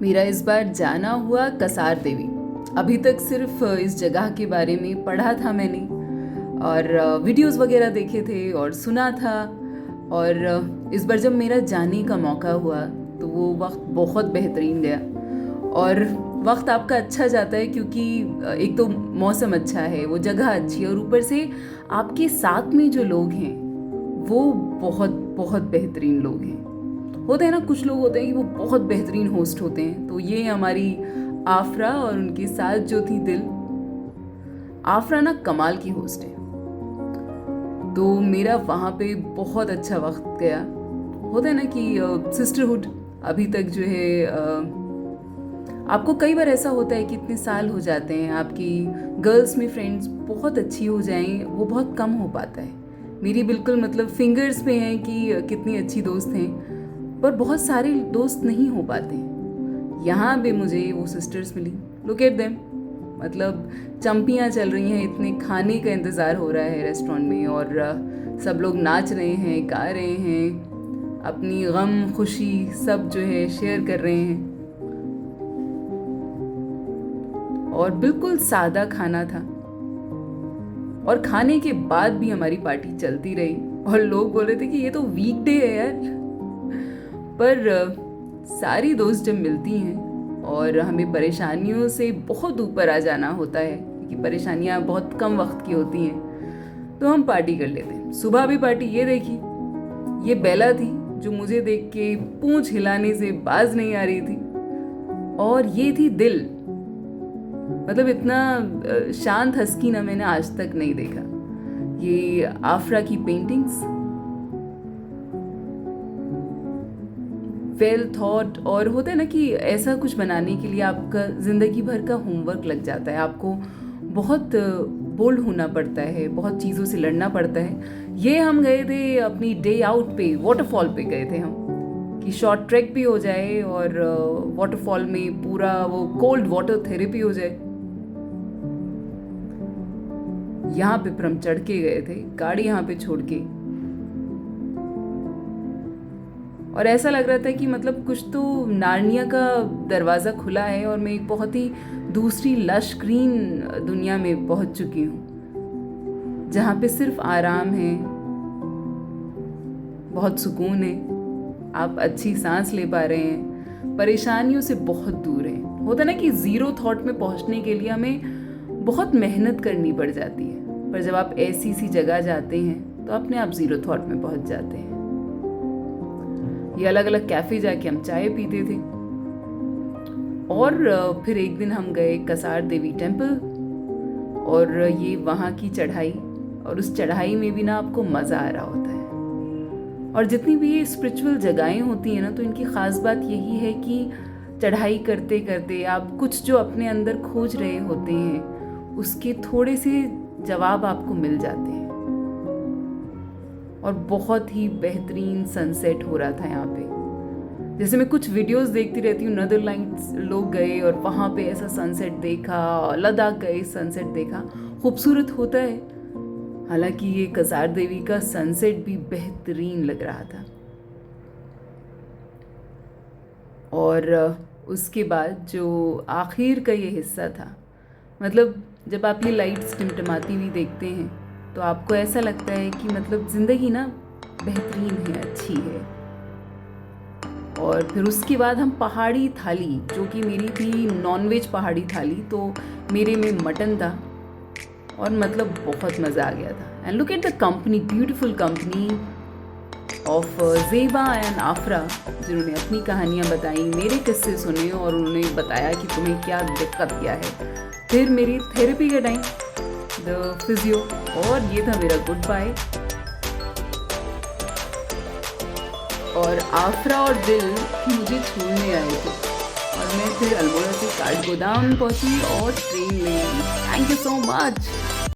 मेरा इस बार जाना हुआ कसार देवी। अभी तक सिर्फ इस जगह के बारे में पढ़ा था मैंने और वीडियोस वगैरह देखे थे और सुना था। और इस बार जब मेरा जाने का मौका हुआ तो वो वक्त बहुत बेहतरीन गया। और वक्त आपका अच्छा जाता है क्योंकि एक तो मौसम अच्छा है, वो जगह अच्छी है और ऊपर से आपके साथ में जो लोग हैं वो बहुत बहुत बेहतरीन लोग हैं। होते हैं ना, कुछ लोग होते हैं कि वो बहुत बेहतरीन होस्ट होते हैं, तो ये हमारी आफरा और उनके साथ जो थी दिल। आफरा ना कमाल की होस्ट है, तो मेरा वहाँ पे बहुत अच्छा वक्त गया। होता है ना कि सिस्टरहुड अभी तक जो है आपको कई बार ऐसा होता है कि इतने साल हो जाते हैं, आपकी गर्ल्स में फ्रेंड्स बहुत अच्छी हो जाएं, वो बहुत कम हो पाता है। मेरी बिल्कुल मतलब फिंगर्स पे हैं कि कितनी अच्छी दोस्त हैं, पर बहुत सारे दोस्त नहीं हो पाते। यहाँ पे मुझे वो सिस्टर्स मिली। लुक एट देम, मतलब चंपियाँ चल रही हैं, इतने खाने का इंतज़ार हो रहा है रेस्टोरेंट में और सब लोग नाच रहे हैं, गा रहे हैं, अपनी गम खुशी सब जो है शेयर कर रहे हैं। और बिल्कुल सादा खाना था और खाने के बाद भी हमारी पार्टी चलती रही और लोग बोल रहे थे कि ये तो वीकडे है यार। पर सारी दोस्त जब मिलती हैं और हमें परेशानियों से बहुत ऊपर आ जाना होता है, क्योंकि परेशानियां बहुत कम वक्त की होती हैं, तो हम पार्टी कर लेते हैं। सुबह भी पार्टी ये देखी, ये बेला थी जो मुझे देख के पूंछ हिलाने से बाज नहीं आ रही थी, और ये थी दिल। मतलब इतना शांत हस्की ना मैंने आज तक नहीं देखा। ये आफरा की पेंटिंग्स वेल थॉट, और होता है ना कि ऐसा कुछ बनाने के लिए आपका ज़िंदगी भर का होमवर्क लग जाता है, आपको बहुत बोल्ड होना पड़ता है, बहुत चीज़ों से लड़ना पड़ता है। ये हम गए थे अपनी डे आउट पे, वाटरफॉल पे गए थे हम, कि शॉर्ट ट्रैक भी हो जाए और वाटरफॉल में पूरा वो कोल्ड वाटर थेरेपी हो जाए। यहाँ पे फिर हम चढ़ के गए थे, गाड़ी यहाँ पे छोड़ के, और ऐसा लग रहा था कि मतलब कुछ तो नार्निया का दरवाज़ा खुला है और मैं एक बहुत ही दूसरी लश ग्रीन दुनिया में पहुंच चुकी हूँ, जहाँ पे सिर्फ आराम है, बहुत सुकून है, आप अच्छी सांस ले पा रहे हैं, परेशानियों से बहुत दूर हैं। होता ना कि ज़ीरो थॉट में पहुँचने के लिए हमें बहुत मेहनत करनी पड़ जाती है, पर जब आप ऐसी सी जगह जाते हैं तो अपने आप ज़ीरो थॉट में पहुंच जाते हैं। ये अलग अलग कैफ़े जाके हम चाय पीते थे, और फिर एक दिन हम गए कसार देवी टेम्पल, और ये वहाँ की चढ़ाई, और उस चढ़ाई में भी ना आपको मज़ा आ रहा होता है। और जितनी भी ये स्पिरिचुअल जगहें होती हैं ना, तो इनकी ख़ास बात यही है कि चढ़ाई करते करते आप कुछ जो अपने अंदर खोज रहे होते हैं उसके थोड़े से जवाब आपको मिल जाते हैं। और बहुत ही बेहतरीन सनसेट हो रहा था यहाँ पे। जैसे मैं कुछ वीडियोस देखती रहती हूँ, नदरलैंड्स लोग गए और वहाँ पे ऐसा सनसेट देखा, लद्दाख गए सनसेट देखा, खूबसूरत होता है। हालांकि ये कसार देवी का सनसेट भी बेहतरीन लग रहा था। और उसके बाद जो आखिर का ये हिस्सा था, मतलब जब आप ये लाइट्स टिमटिमाती हुई देखते हैं तो आपको ऐसा लगता है कि मतलब ज़िंदगी ना बेहतरीन है, अच्छी है। और फिर उसके बाद हम पहाड़ी थाली, जो कि मेरी थी नॉनवेज पहाड़ी थाली, तो मेरे में मटन था और मतलब बहुत मज़ा आ गया था। And look at the company, beautiful company of Zeba and आफरा, जिन्होंने अपनी कहानियाँ बताई, मेरे किस्से सुने और उन्होंने बताया कि तुम्हें क्या दिक्कत क्या है। फिर मेरी थेरेपी का टाइम, द फिजियो, और ये था मेरा गुड बाय। और आफरा और दिल मुझे छोड़ने आए थे और मैं फिर अल्मोड़ा से काठगोदाम पहुंची और ट्रेन ले ली। Thank you so much.